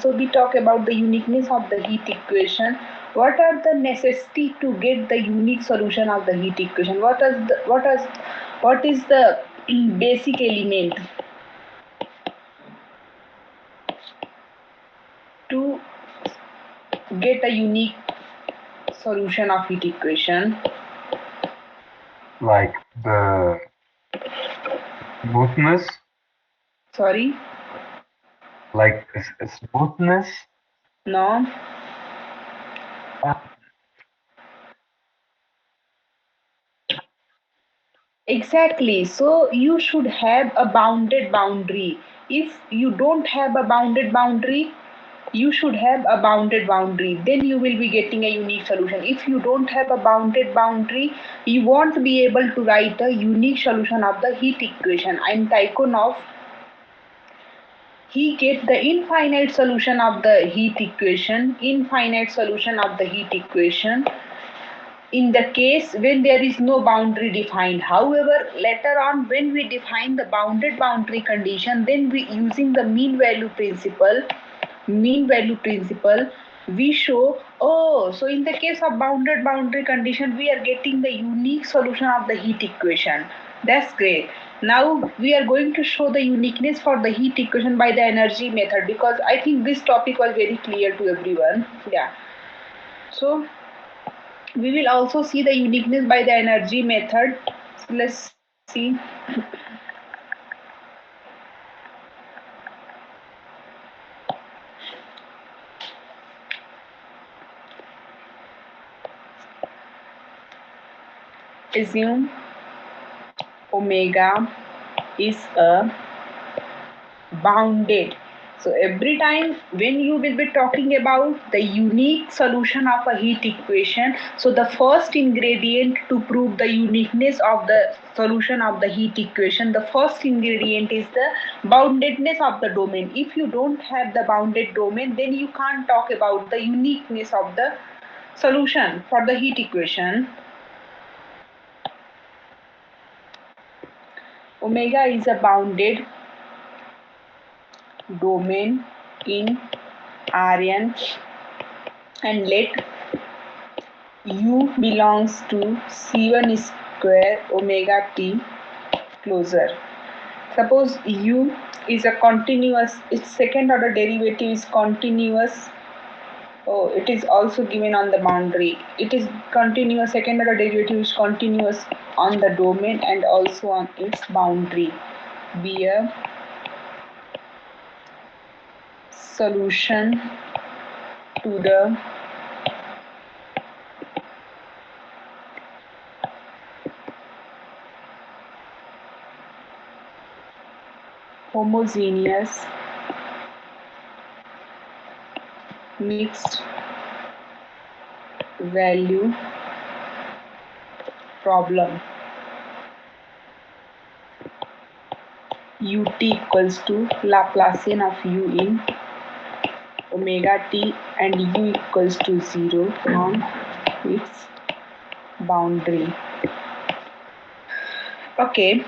So we talk about the uniqueness of the heat equation. What are the necessity to get the unique solution of the heat equation? What is the basic element to get a unique solution of heat equation? Like the smoothness, Sorry, like smoothness. no. Uh, Exactly. So you should have a bounded boundary. If you don't have a bounded boundary, you should have a bounded boundary. Then you will be getting a unique solution. If you don't have a bounded boundary, you won't be able to write a unique solution of the heat equation. And Tychonoff, he get the infinite solution of the heat equation, infinite solution of the heat equation in the case when there is no boundary defined. However, later on when we define the bounded boundary condition, then we using the mean value principle, we show, oh, so in the case of bounded boundary condition, we are getting the unique solution of the heat equation. That's great. Now we are going to show the uniqueness for the heat equation by the energy method, because I think this topic was very clear to everyone. Yeah. So we will also see the uniqueness by the energy method. So let's see. Assume omega is a bounded. So every time when you will be talking about the unique solution of a heat equation, so the first ingredient to prove the uniqueness of the solution of the heat equation, the first ingredient is the boundedness of the domain. If you don't have the bounded domain, then you can't talk about the uniqueness of the solution for the heat equation. Omega is a bounded domain in Rn, and let U belongs to C1 square omega t closure. Suppose U is a continuous, its second order derivative is continuous. Oh, it is also given on the boundary. It is continuous, second order derivative is continuous on the domain and also on its boundary. Be a solution to the homogeneous mixed value problem. Ut equals to Laplacian of u in omega t and u equals to 0 on its boundary. Okay,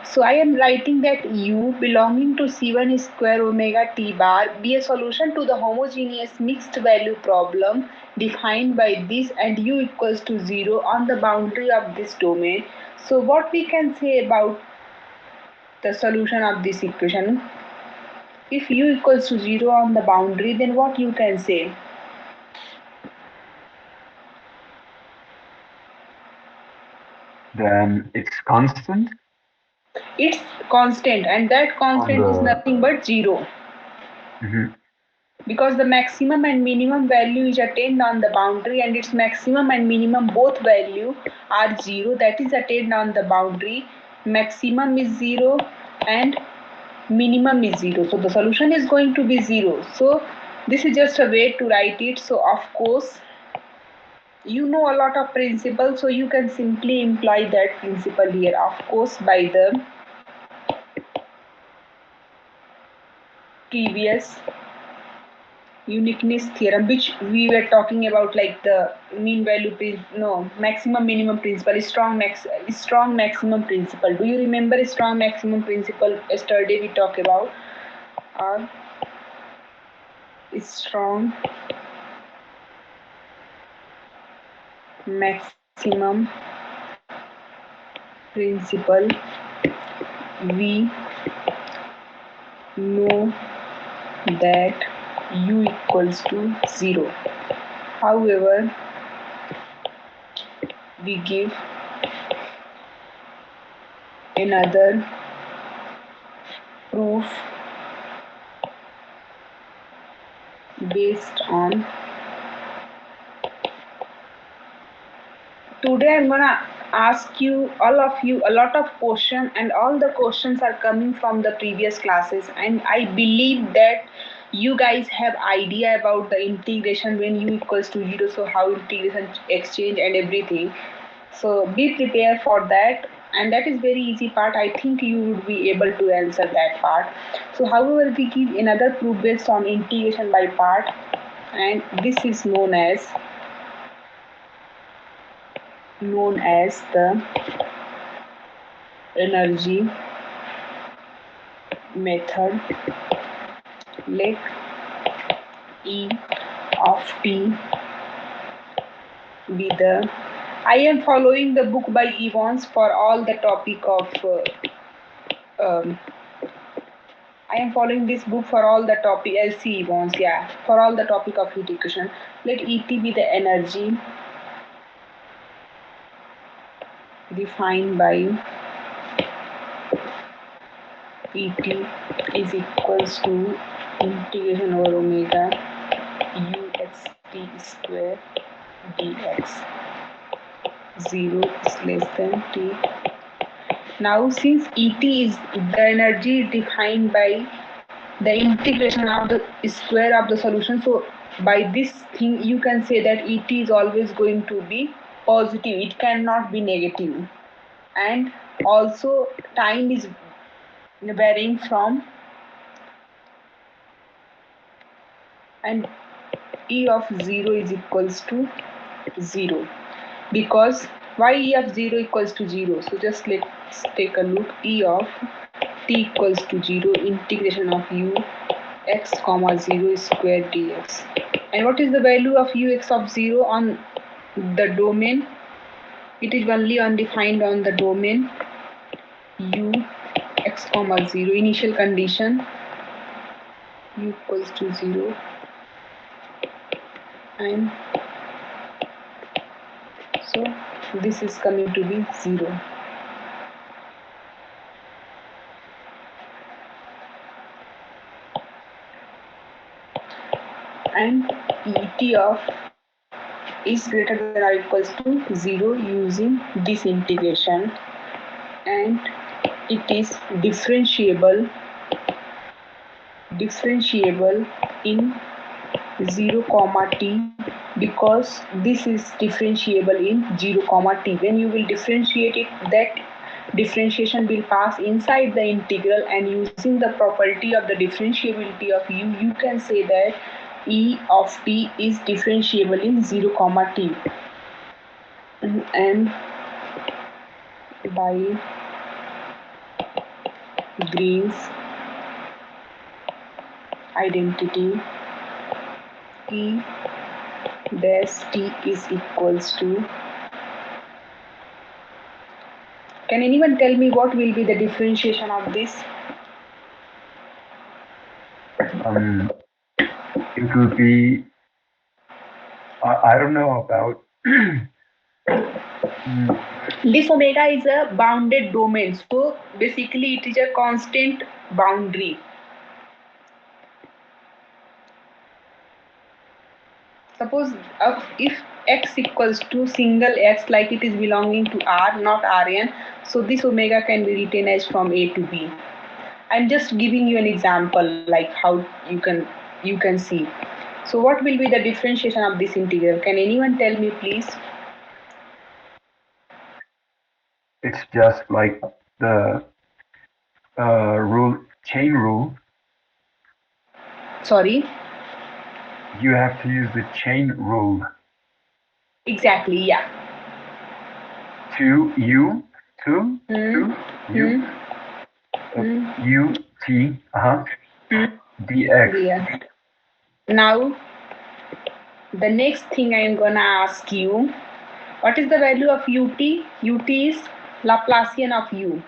so I am writing that u belonging to C1 square omega t bar be a solution to the homogeneous mixed value problem defined by this, and u equals to 0 on the boundary of this domain. So what we can say about the solution of this equation? If u equals to 0 on the boundary, then what you can say? then it's constant It's constant, and that on constant is the. nothing but 0, Mhm. because the maximum and minimum value is attained on the boundary, and its maximum and minimum both value are 0, that is attained on the boundary. Maximum is 0 and minimum is 0, so the solution is going to be 0. So this is just a way to write it. So of course you know a lot of principles, so you can simply imply that principle here, of course, by the previous uniqueness theorem, which we were talking about, like the mean value no, maximum minimum principle, strong maximum principle. Do you remember strong maximum principle? Yesterday we talked about. Or strong maximum principle, we know that u equals to 0. However, we give another proof based on. Today I'm gonna ask you, all of you, a lot of questions, and all the questions are coming from the previous classes, and I believe that you guys have idea about the integration when u equals to 0, so how integration exchange and everything. So be prepared for that, and that is very easy part. I think you would be able to answer that part. So however, we give another proof based on integration by part, and this is known as the energy method. Let E of T be the. I am following the book by Evans for all the topic of. Um, I am following this book for all the topic. LC Evans, yeah, for all the topic of heat equation. Let ET be the energy defined by ET is equals to integration over omega uxt square dx. 0 is less than t. Now, since ET is the energy defined by the integration of the square of the solution, so by this thing you can say that ET is always going to be positive, it cannot be negative. And also time is varying from, and E of 0 is equals to 0, because why E of 0 equals to 0? So just let's take a look. E of t equals to 0 integration of u x comma 0 square dx. And what is the value of ux of 0 on the domain? It is only undefined on the domain u x comma 0, initial condition u equals to 0, and so this is coming to be 0. And Et of is greater than or equals to 0 using this integration, and it is differentiable in 0 comma t, because this is differentiable in 0 comma t. When you will differentiate it, that differentiation will pass inside the integral, and using the property of the differentiability of u, you can say that E of t is differentiable in 0 comma t. And by Green's identity, E dash t is equals to. Can anyone tell me what will be the differentiation of this? It would be. I don't know about. This omega is a bounded domain, so basically it is a constant boundary. Suppose if x equals to single x, like it is belonging to R, not Rn, so this omega can be written as from A to B. I'm just giving you an example, like how you can see. So what will be the differentiation of this integral? Can anyone tell me, please? It's just like the chain rule. Sorry? You have to use the chain rule. Exactly, yeah. To u, to u, u t, dx. Yeah. Now, the next thing I am gonna ask you, what is the value of ut? Ut is Laplacian of u.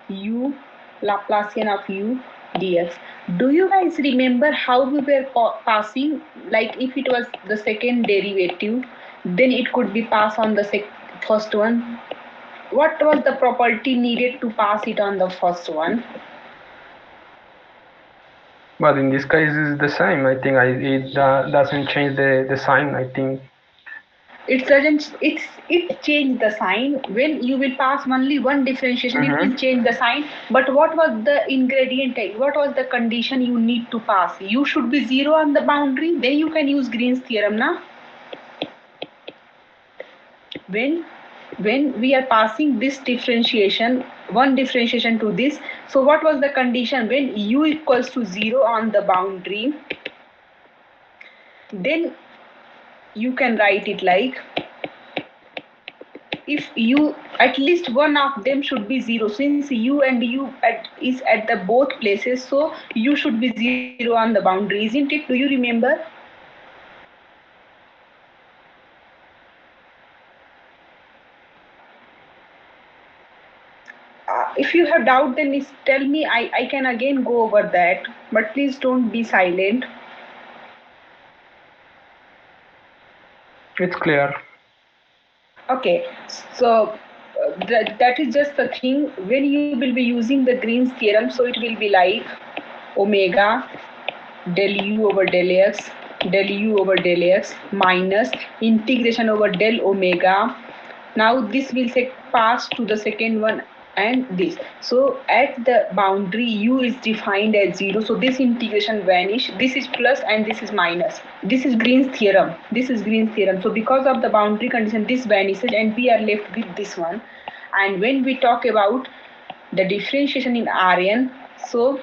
U Laplacian of u dx. Do you guys remember how we were passing? Like if it was the second derivative, then it could be passed on the first one. What was the property needed to pass it on the first one? But in this case, it's the same. I think it doesn't change the sign. I think It doesn't. It changed the sign. When you will pass only one differentiation, it will change the sign. But what was the ingredient? What was the condition you need to pass? You should be zero on the boundary. Then you can use Green's theorem, na? When we are passing this differentiation, one differentiation to this, so what was the condition? When u equals to 0 on the boundary, then you can write it like, if u, at least one of them should be 0, since u and u is at the both places, so u should be 0 on the boundary, isn't it? Do you remember? If you have doubt, then tell me. I can again go over that, but please don't be silent. it's clear. Okay, so that is just the thing. When you will be using the Green's theorem, so it will be like omega del u over del u over del x minus integration over del omega. Now this will pass to the second one and this. So at the boundary u is defined as 0. So this integration vanish. This is plus and this is minus. This is Green's theorem. This is Green's theorem. So because of the boundary condition, this vanishes and we are left with this one. And when we talk about the differentiation in Rn, so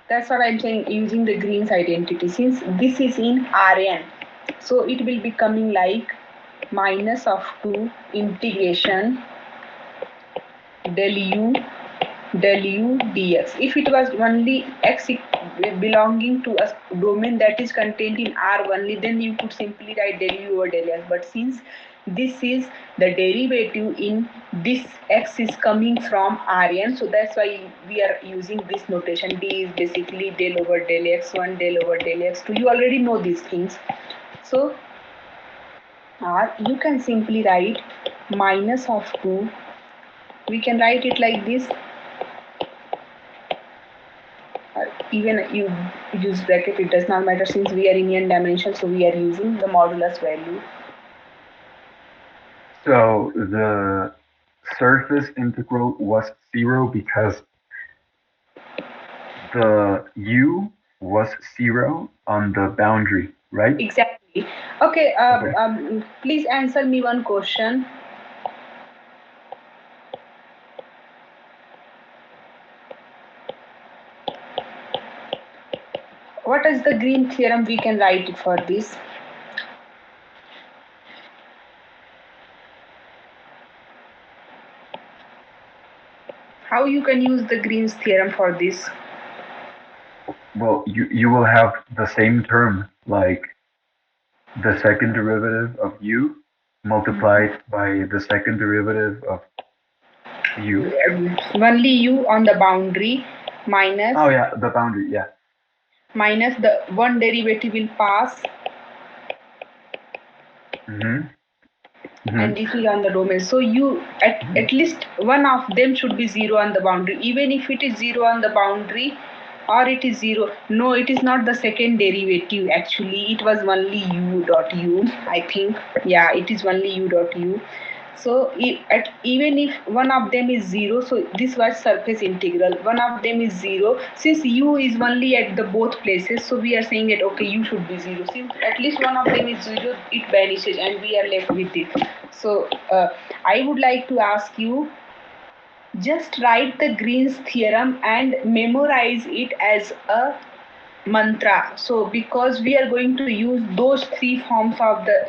that's what I'm saying, using the Green's identity. Since this is in Rn, so it will be coming like minus of 2 integration del u dx. If it was only x belonging to a domain that is contained in R only, then you could simply write del u over del x. But since this is the derivative in this x is coming from Rn, so that's why we are using this notation. D is basically del over del x1, del over del x2. You already know these things. So or you can simply write minus of 2. We can write it like this, or even you use bracket, it does not matter. Since we are in n dimension, so we are using the modulus value. So the surface integral was 0 because the u was 0 on the boundary, right? Exactly. Okay, please answer me one question. What is the Green theorem? We can write it for this. How you can use the Green's theorem for this? Well, you will have the same term, like the second derivative of u multiplied by the second derivative of u. Only u on the boundary minus. Oh yeah, the boundary, yeah. Minus the one derivative will pass. And this is on the domain. So you at least one of them should be 0 on the boundary. Even if it is 0 on the boundary, or it is 0. No, it is not the second derivative actually. It was only u dot u, I think. Yeah, it is only u dot u. So even if one of them is 0, so this was surface integral. One of them is 0. Since u is only at the both places, so we are saying that okay, u should be 0. Since at least one of them is 0, it vanishes and we are left with it. So I would like to ask you, just write the Green's theorem and memorize it as a mantra. So because we are going to use those three forms of the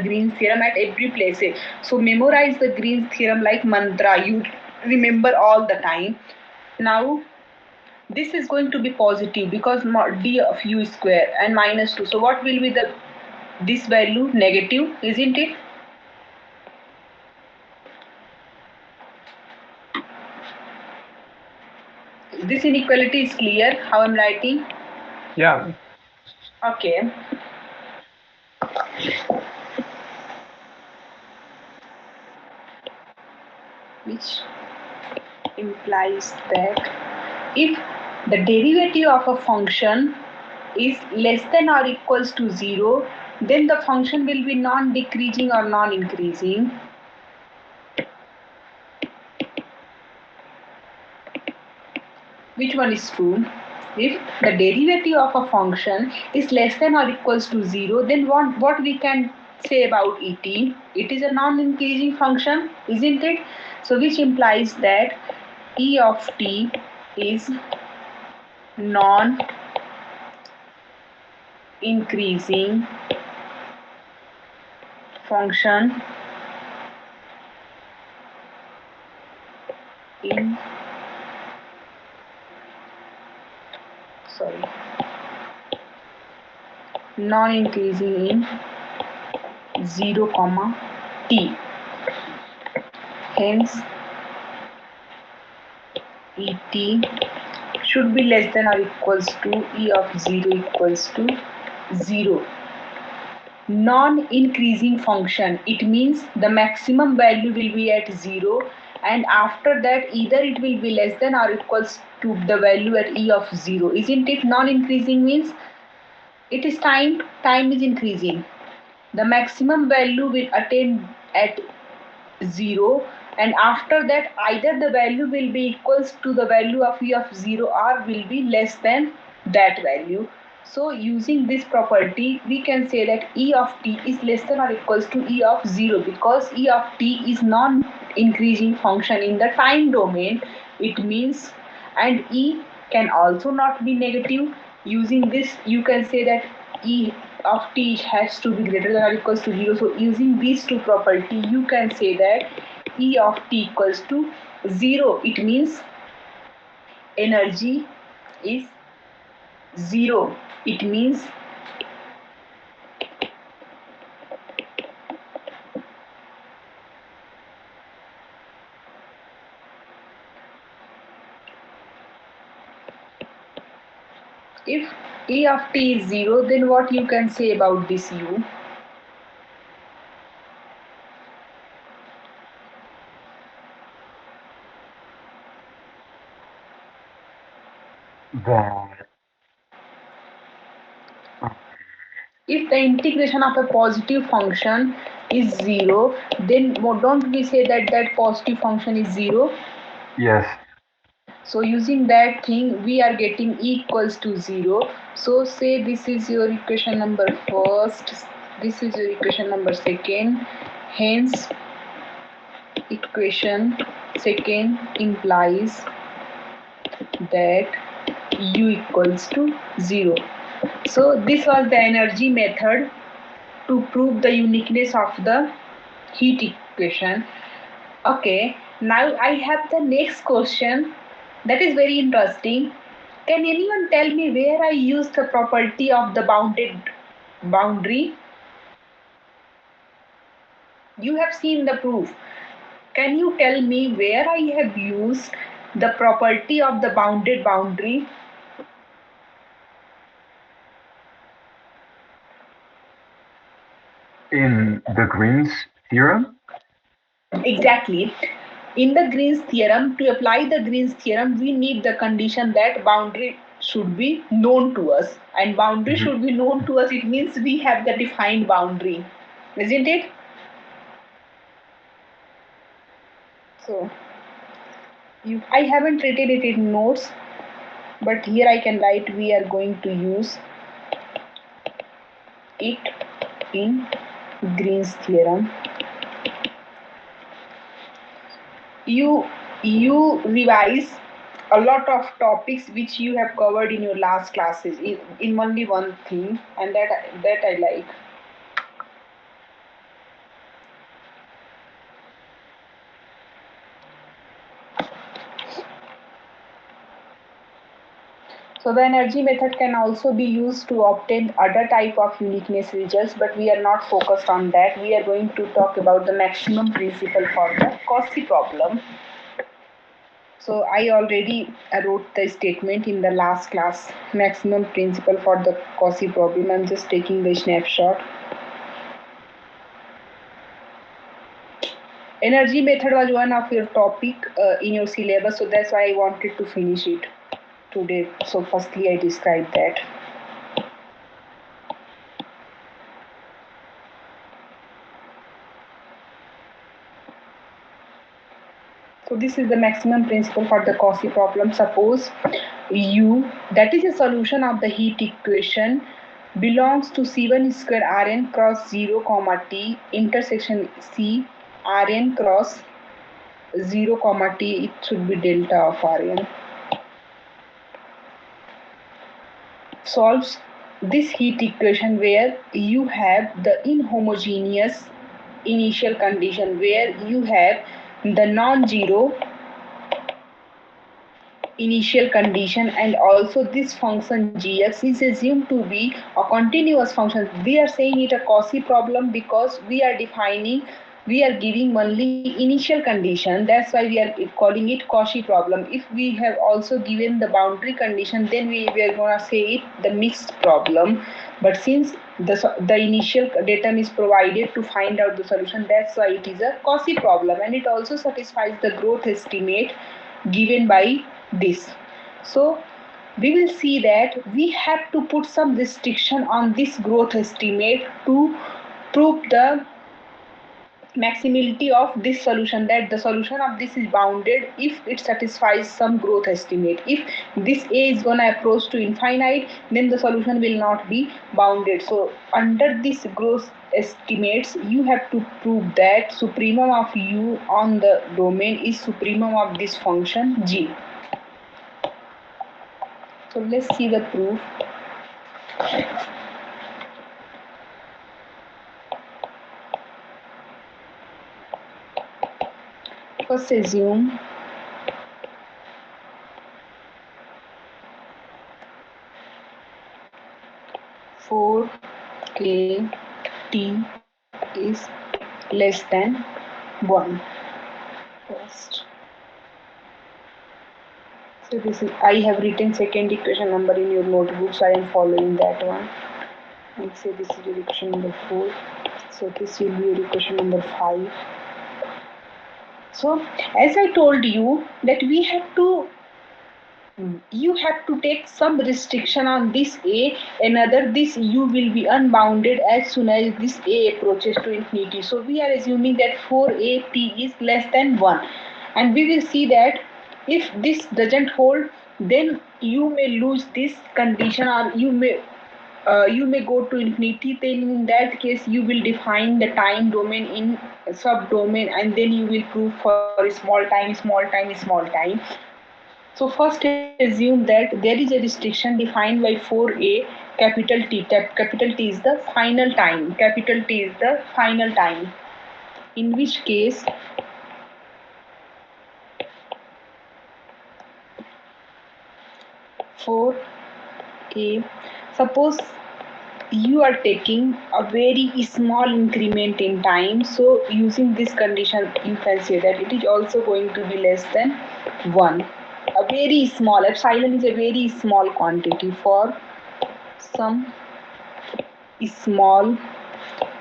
Green's theorem at every place. So memorize the Green's theorem like mantra. You remember all the time. Now this is going to be positive because d of u square and minus 2. So what will be this value? Negative, isn't it? This inequality is clear how I'm writing? Yeah. Okay. Which implies that if the derivative of a function is less than or equals to 0, then the function will be non-decreasing or non-increasing. Which one is true? If the derivative of a function is less than or equals to 0, then what we can say about et? It is a non-increasing function, isn't it? So which implies that e of t is non-increasing function in non-increasing in 0, t. Hence et should be less than or equals to e of 0 equals to 0. Non-increasing function, it means the maximum value will be at 0, and after that either it will be less than or equals to the value at e of 0, isn't it? Non-increasing means it is time is increasing. The maximum value will attain at 0, and after that either the value will be equals to the value of e of 0 or will be less than that value. So using this property we can say that e of t is less than or equals to e of 0 because e of t is non-increasing function in the time domain. It means, and e can also not be negative. Using this you can say that e of t has to be greater than or equals to 0. So using these two property you can say that e of t equals to 0. It means energy is 0. It means if e of t is 0, then what you can say about this u? That If the integration of a positive function is 0, then don't we say that that positive function is 0? yes, So using that thing we are getting e equals to 0. So say this is your equation number first, this is your equation number second. Hence equation second implies that u equals to 0. So this was the energy method to prove the uniqueness of the heat equation. Okay, now I have the next question that is very interesting. Can anyone tell me where I use the property of the bounded boundary? You have seen the proof. Can you tell me where I have used the property of the bounded boundary? in the Green's theorem. Exactly. In the Green's theorem, to apply the Green's theorem, we need the condition that boundary should be known to us. And boundary Mhm. should be known to us, it means we have the defined boundary. Isn't it? So, I haven't written it in notes, but here I can write we are going to use it in Green's theorem. You revise a lot of topics which you have covered in your last classes in only one thing, and that I like. So the energy method can also be used to obtain other type of uniqueness results, but we are not focused on that. We are going to talk about the maximum principle for the Cauchy problem. So I already wrote the statement in the last class, maximum principle for the Cauchy problem. I'm just taking the snapshot. Energy method was one of your topic in your syllabus, so that's why I wanted to finish it today. So firstly I described that. So this is the maximum principle for the Cauchy problem. Suppose U, that is a solution of the heat equation, belongs to C1 square Rn cross 0 comma T intersection C Rn cross 0 comma T, it should be delta of Rn. Solves this heat equation where you have the inhomogeneous initial condition, where you have the non-zero initial condition, and also this function gx is assumed to be a continuous function. We are saying it a Cauchy problem because we are giving only initial condition, that's why we are calling it Cauchy problem. If we have also given the boundary condition, then we are going to say it the mixed problem. But since the initial datum is provided to find out the solution, that's why it is a Cauchy problem, and it also satisfies the growth estimate given by this. So we will see that we have to put some restriction on this growth estimate to prove the maximality of this solution, that the solution of this is bounded if it satisfies some growth estimate. If this a is going to approach to infinite, then the solution will not be bounded. So under this growth estimates, you have to prove that supremum of u on the domain is supremum of this function g. So let's see the proof. First assume for a t is less than 1. First. So this is, I have written second equation number in your notebook, so I am following that one. And say this is your equation number 4. So this will be your equation number 5. So as I told you that you have to take some restriction on this a, another this u will be unbounded as soon as this a approaches to infinity. So we are assuming that 4a t is less than 1, and we will see that if this doesn't hold, then you may lose this condition, or you may go to infinity. Then in that case you will define the time domain in subdomain, and then you will prove for small time, small time, small time. So first assume that there is a restriction defined by 4a capital T. Capital T is the final time. Capital T is the final time. In which case for a, suppose you are taking a very small increment in time. So using this condition, you can say that it is also going to be less than 1. A very small, epsilon is a very small quantity for some small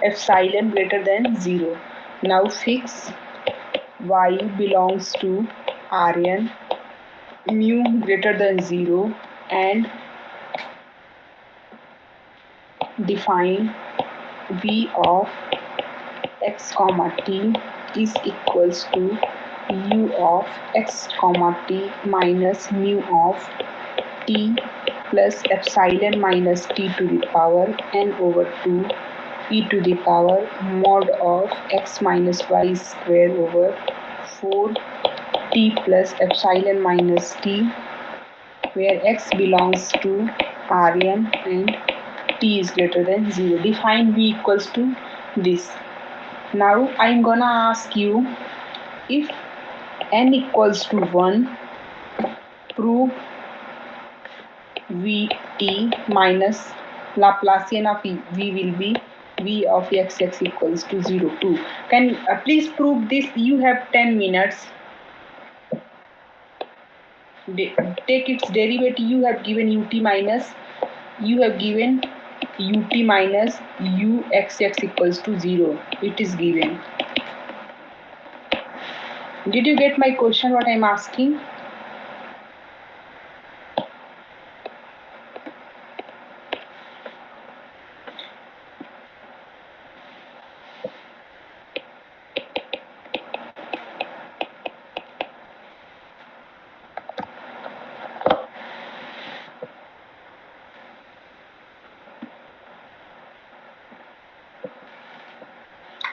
epsilon greater than 0. Now fix y belongs to Rn, mu greater than 0, and define v of x comma t is equals to u of x comma t minus mu of t plus epsilon minus t to the power n over 2 e to the power mod of x minus y square over 4 t plus epsilon minus t, where x belongs to Rn and t is greater than 0. Define v equals to this. Now I'm gonna ask you, if n equals to 1, prove Vt minus Laplacian of V will be V of xx equals to 0 2. Can please prove this? You have 10 minutes. Take its derivative. You have given ut minus uxx equals to 0. It is given. Did you get my question, what I am asking?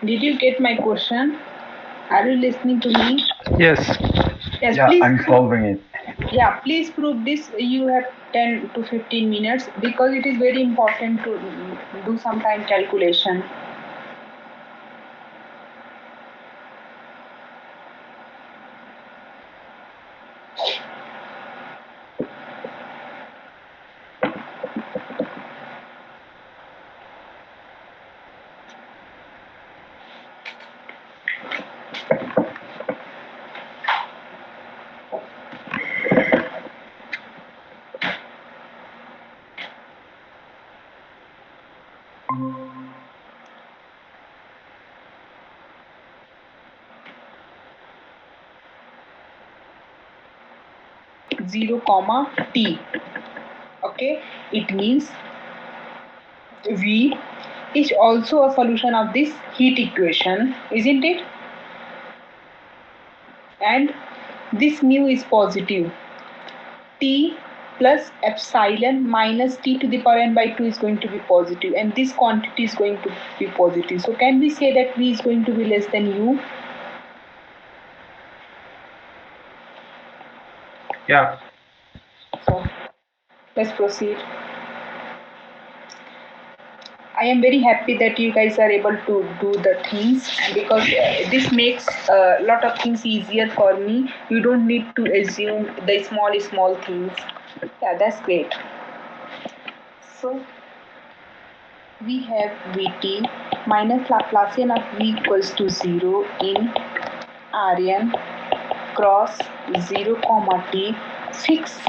Did you get my question? Are you listening to me? Yes. Yes, Yeah, please. I'm solving it. Yeah, please prove this. You have 10 to 15 minutes because it is very important to do some time calculation. Zero comma t. Okay, it means V is also a solution of this heat equation, isn't it? And this mu is positive. T plus epsilon minus t to the power n by 2 is going to be positive, and this quantity is going to be positive. So can we say that V is going to be less than U? Yeah. So let's proceed. I am very happy that you guys are able to do the things, and because this makes a lot of things easier for me. You don't need to assume the small things. Yeah, that's great. So we have Vt minus Laplacian of V equals to 0 in Rn cross 0 comma t. Fix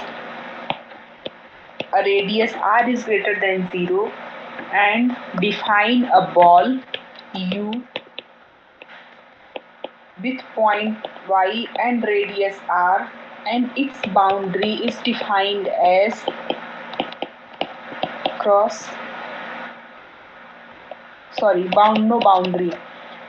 a radius r is greater than 0 and define a ball u with point y and radius r, and its boundary is defined as boundary.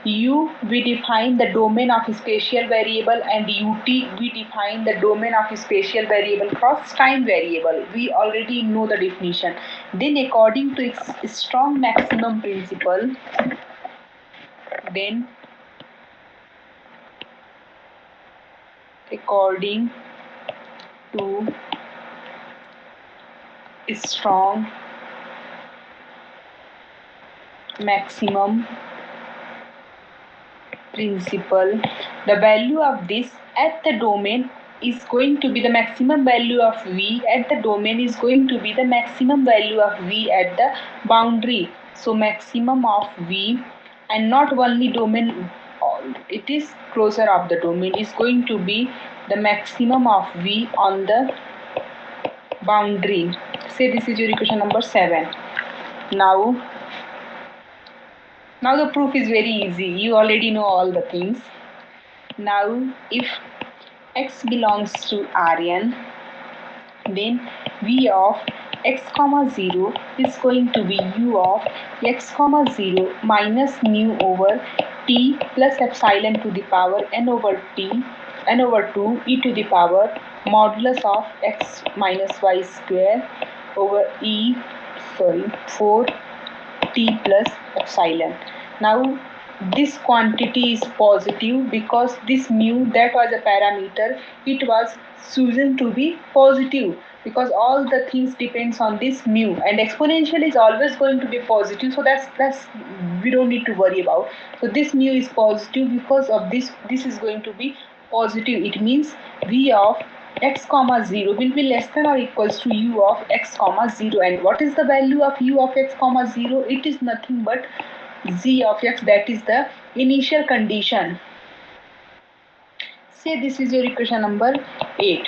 U we define the domain of spatial variable, and ut we define the domain of spatial variable cross time variable. We already know the definition. Then according to its strong maximum principle, then according to strong maximum principle, the value of this at the domain is going to be the maximum value of V at the domain is going to be the maximum value of V at the boundary. So maximum of V, and not only domain, it is closer of the domain, is going to be the maximum of V on the boundary. Say this is your equation number 7. Now the proof is very easy. You already know all the things. Now if x belongs to Rn, then V of x comma 0 is going to be u of x comma 0 minus mu over t plus epsilon to the power n over 2 e to the power modulus of x minus y square over 4 t plus epsilon. Now this quantity is positive because this mu that was a parameter, it was chosen to be positive because all the things depends on this mu, and exponential is always going to be positive, so that's we don't need to worry about. So this mu is positive because of this is going to be positive. It means V of x comma 0 will be less than or equals to u of x comma 0. And what is the value of u of x comma 0? It is nothing but z of x, that is the initial condition. Say this is your equation number 8,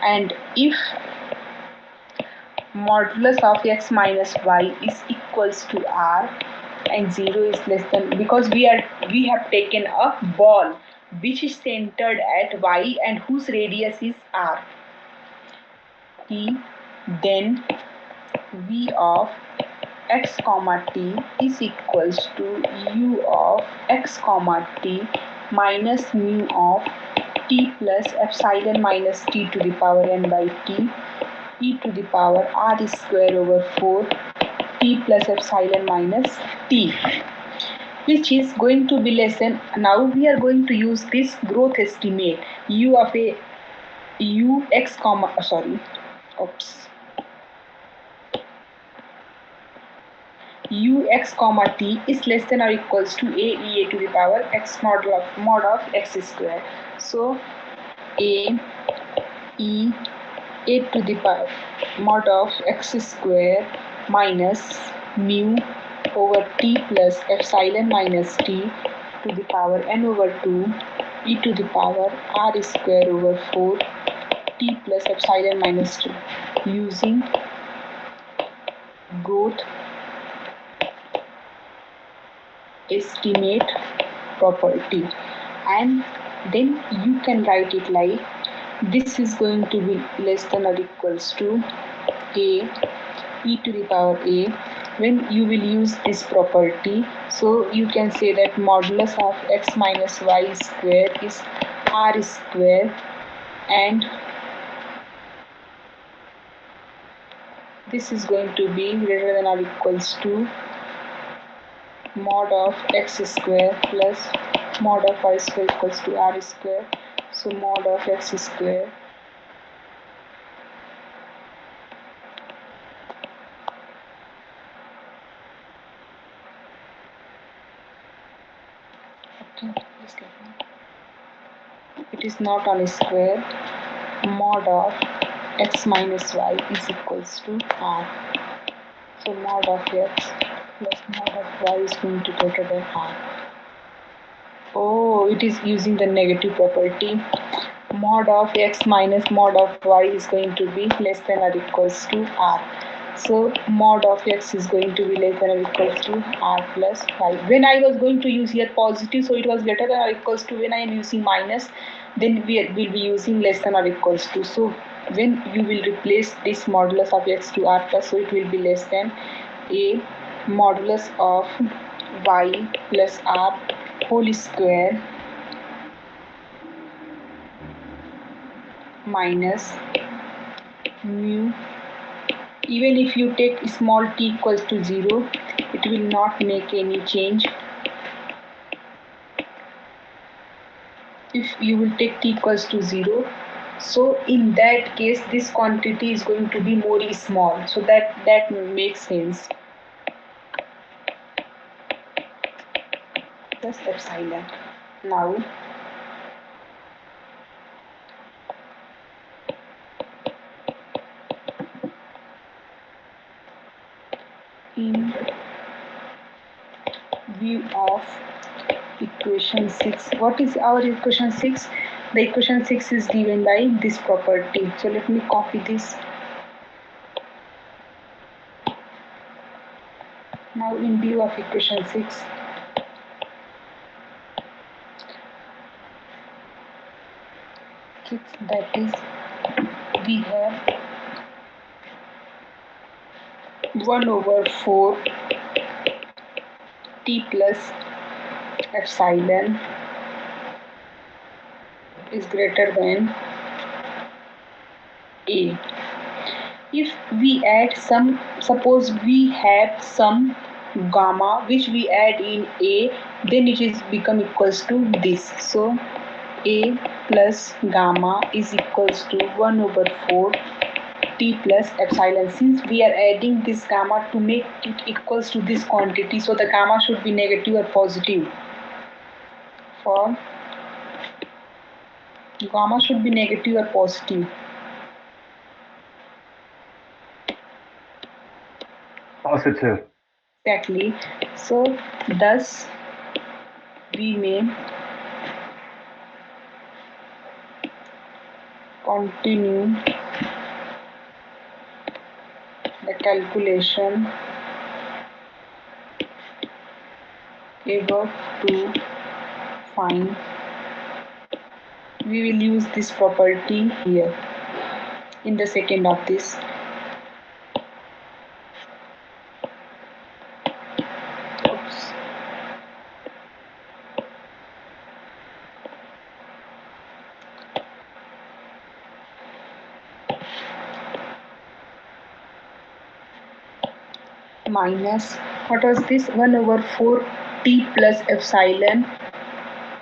and if modulus of x minus y is equals to r and 0 is less than, because we have taken a ball which is centered at y and whose radius is r t, then v of x comma t is equals to u of x comma t minus mu of t plus epsilon minus t to the power n by t e to the power r square over 4 t plus epsilon minus t, which is going to be less than. Now we are going to use this growth estimate u of a u x comma u x comma t is less than or equals to a e a to the power x mod of x square. So a e a to the power mod of x square minus mu over t plus epsilon minus t to the power n over 2 e to the power r square over 4 t plus epsilon minus 2, using growth estimate property. And then you can write it like this is going to be less than or equals to a e to the power a when you will use this property. So you can say that modulus of x minus y square is r square, and this is going to be greater than or equals to mod of x square plus mod of y square equals to r square. So mod of x square it is not on square, mod of x minus y is equals to r. So mod of x plus mod of y is going to greater than r. Oh, it is using the negative property. Mod of x minus mod of y is going to be less than or equals to r. So mod of x is going to be less than or equals to r plus y. When I was going to use here positive, so it was greater than or equals to. When I am using minus, then we will be using less than or equals to. So when you will replace this modulus of x to r plus, so it will be less than a modulus of y plus r whole square minus mu. Even if you take small t equals to 0, it will not make any change. If you will take t equals to 0, so in that case this quantity is going to be more small, so that makes sense. Just epsilon. Now in view of equation 6, what is our equation 6? The equation 6 is given by this property. So let me copy this. Now in view of equation 6, that is we have 1 over 4 t plus epsilon is greater than a. If we add some, suppose we have some gamma which we add in a, then it is become equals to this. So a plus gamma is equals to 1 over 4 t plus epsilon. Since we are adding this gamma to make it equals to this quantity, so the gamma should be negative or positive. For gamma should be negative or positive. Positive. Exactly. So thus we may continue the calculation above to find. We will use this property here in the second of this. Oops. Minus, what was this? 1 over 4 t plus epsilon.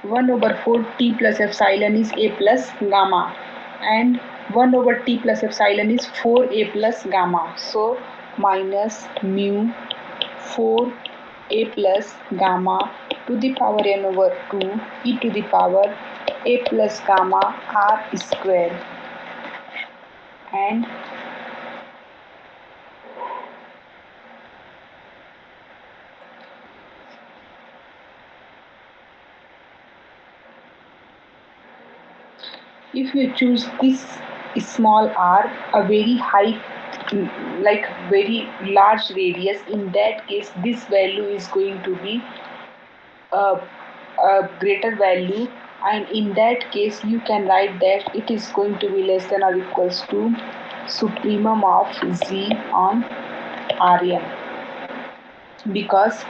1 over 4 t plus epsilon is a plus gamma, and 1 over t plus epsilon is 4a plus gamma. So minus mu 4a plus gamma to the power n over 2 e to the power a plus gamma r square, and if you choose this small r, a very high, like very large radius, in that case this value is going to be a, a greater value, and in that case you can write that it is going to be less than or equals to supremum of z on Rn, because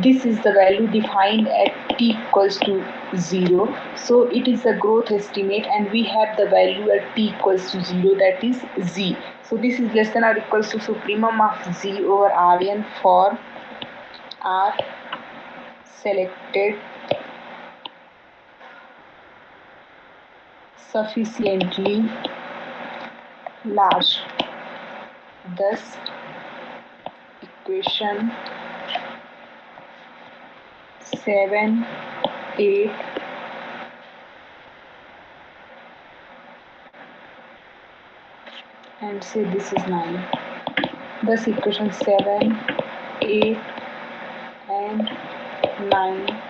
this is the value defined at t equals to 0. So it is a growth estimate, and we have the value at t equals to 0, that is z. So this is less than or equals to supremum of z over Rn for R selected sufficiently large. Thus equation 7, 8, and say this is 9. Thus equation 7, 8 and 9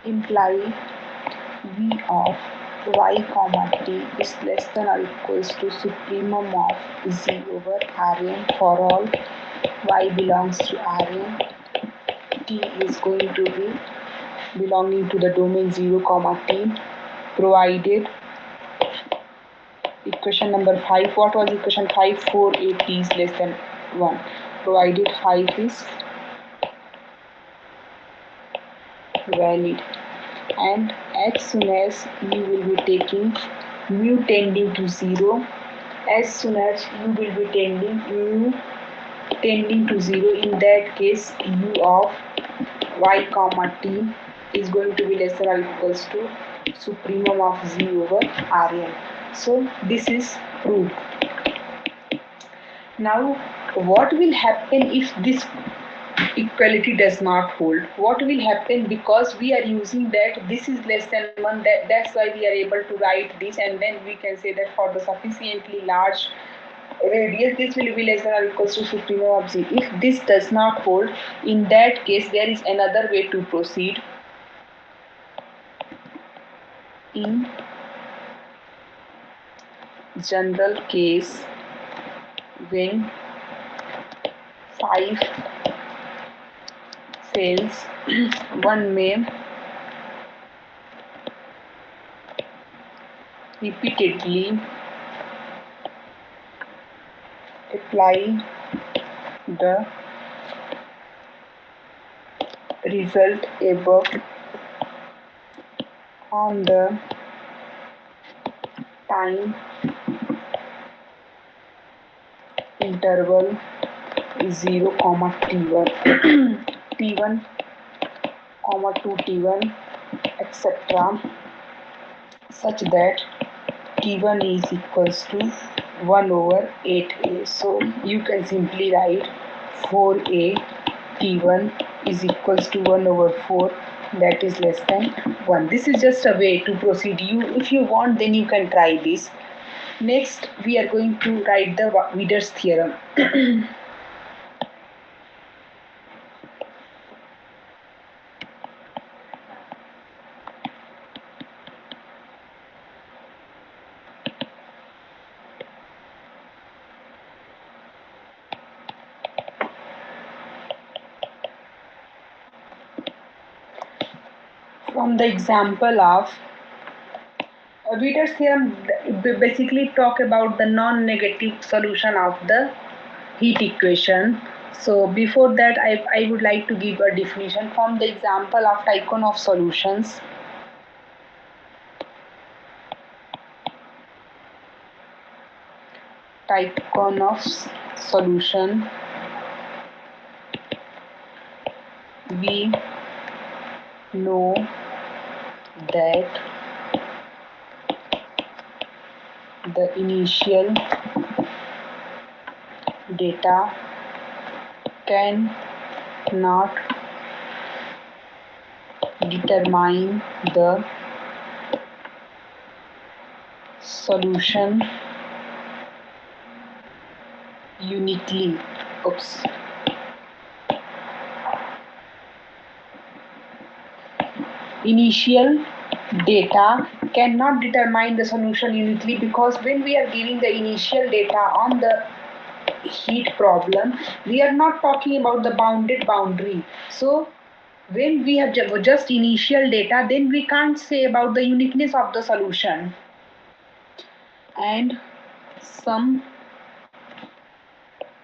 imply v of y comma t is less than or equals to supremum of z over Rn for all y belongs to Rn. T is going to be belonging to the domain 0 comma t, provided equation number 5. What was equation 5? 4a t is less than 1, provided 5 is valid, and as soon as you will be taking mu tending to 0, as soon as you will be tending mu tending to 0, in that case u of y comma t is going to be less than or equals to supremum of z over Rn. So this is proved. Now what will happen if this equality does not hold? What will happen? Because we are using that this is less than 1, that's why we are able to write this, and then we can say that for the sufficiently large radius this will be less than or equals to supremum of z. If this does not hold, in that case there is another way to proceed. In general case, when 5 fails, one may repeatedly apply the result above on the time interval 0 comma t1 t1 comma 2 t1 etc., such that t1 is equals to 1 over 8a. So you can simply write 4a t1 is equals to 1 over 4, that is less than 1. This is just a way to proceed. If you want, then you can try this. Next we are going to write the Wider's theorem. from the example of Wheeler's theorem basically talk about the non-negative solution of the heat equation. So before that, I would like to give a definition from the example of Tychonoff solutions. Tychonoff's solution, we know that the initial data cannot determine the solution uniquely. Oops. Initial data cannot determine the solution uniquely, because when we are giving the initial data on the heat problem, we are not talking about the bounded boundary. So when we have just initial data, then we can't say about the uniqueness of the solution. And some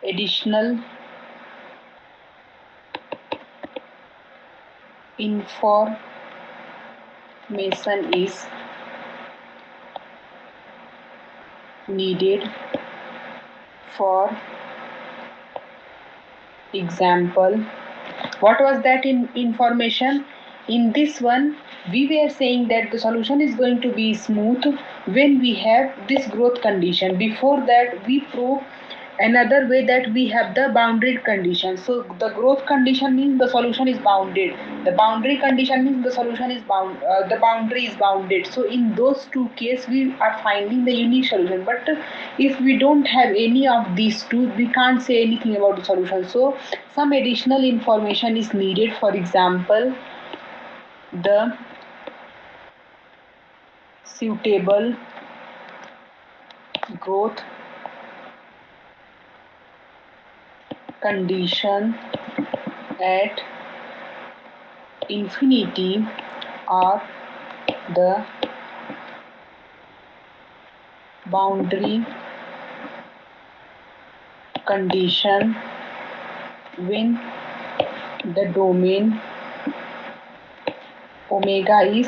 additional information is needed. For example, what was that information? In this one, we were saying that the solution is going to be smooth when we have this growth condition. Before that, we prove another way that we have the bounded condition. So the growth condition means the solution is bounded. The boundary condition means the solution is the boundary is bounded. So in those two cases, we are finding the unique solution. But if we don't have any of these two, we can't say anything about the solution. So some additional information is needed. For example, the suitable growth condition at infinity, or the boundary condition when the domain omega is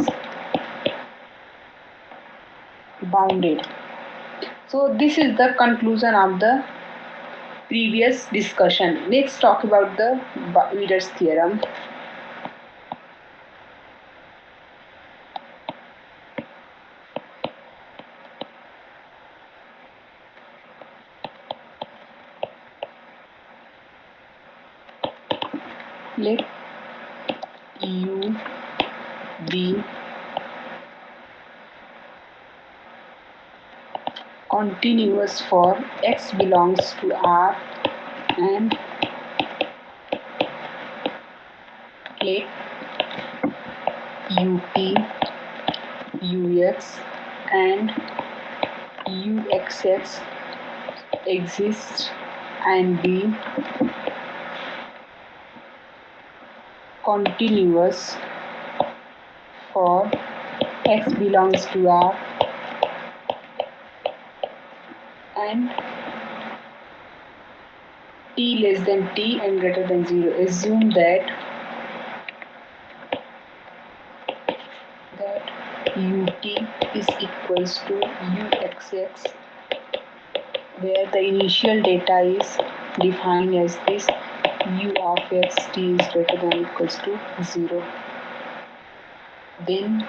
bounded. So this is the conclusion of the previous discussion. Let's talk about the Wheeler's theorem. Let U be continuous for x belongs to R, and let ut, ux and uxx exist and be continuous for x belongs to R and t less than t and greater than 0. Assume that ut is equals to uxx, where the initial data is defined as this: u of x t is greater than or equals to 0. Then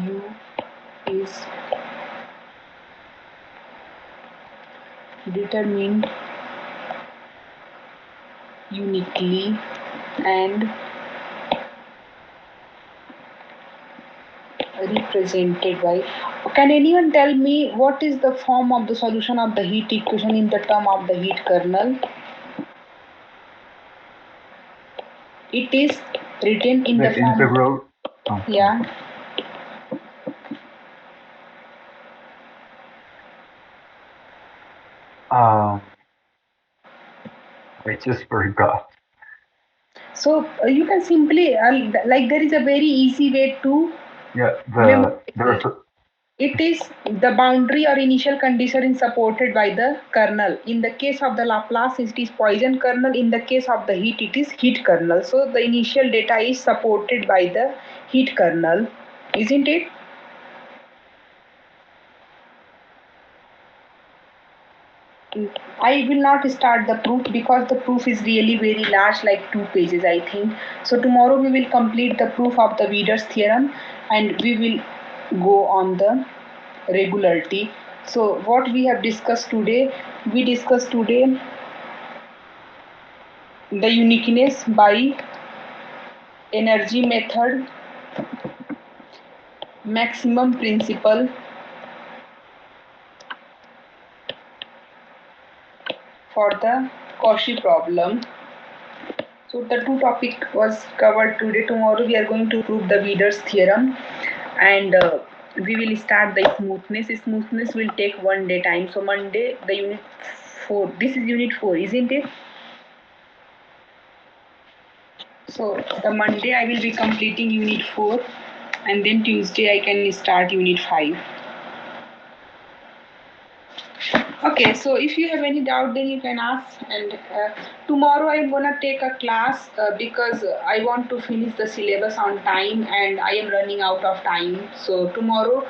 u is determined uniquely and represented by. Can anyone tell me what is the form of the solution of the heat equation in the term of the heat kernel? It is written in the form. Integral. Yeah. I just forgot. So you can simply like there is a very easy way to Yeah, memorize there's it. It is the boundary or initial condition is supported by the kernel. In the case of the Laplace, it is Poisson kernel. In the case of the heat, it is heat kernel. So the initial data is supported by the heat kernel, isn't it? I will not start the proof because the proof is really very large, like 2 pages, I think. So tomorrow we will complete the proof of the Wider's theorem and we will go on the regularity. So what we have discussed today, we discussed today the uniqueness by energy method, maximum principle for the Cauchy problem. So the two topic was covered today. Tomorrow we are going to prove the Wider's theorem and we will start the smoothness. Smoothness will take 1 day time. So Monday the unit 4. This is unit 4, isn't it? So the Monday I will be completing unit 4 and then Tuesday I can start unit 5. Okay, so if you have any doubt then you can ask and tomorrow I'm gonna take a class because I want to finish the syllabus on time and I am running out of time. So tomorrow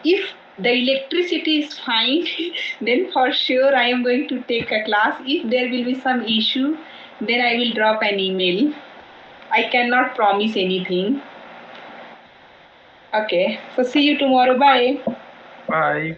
if the electricity is fine then for sure I am going to take a class. If there will be some issue then I will drop an email. I cannot promise anything. Okay, so see you tomorrow. Bye. Bye.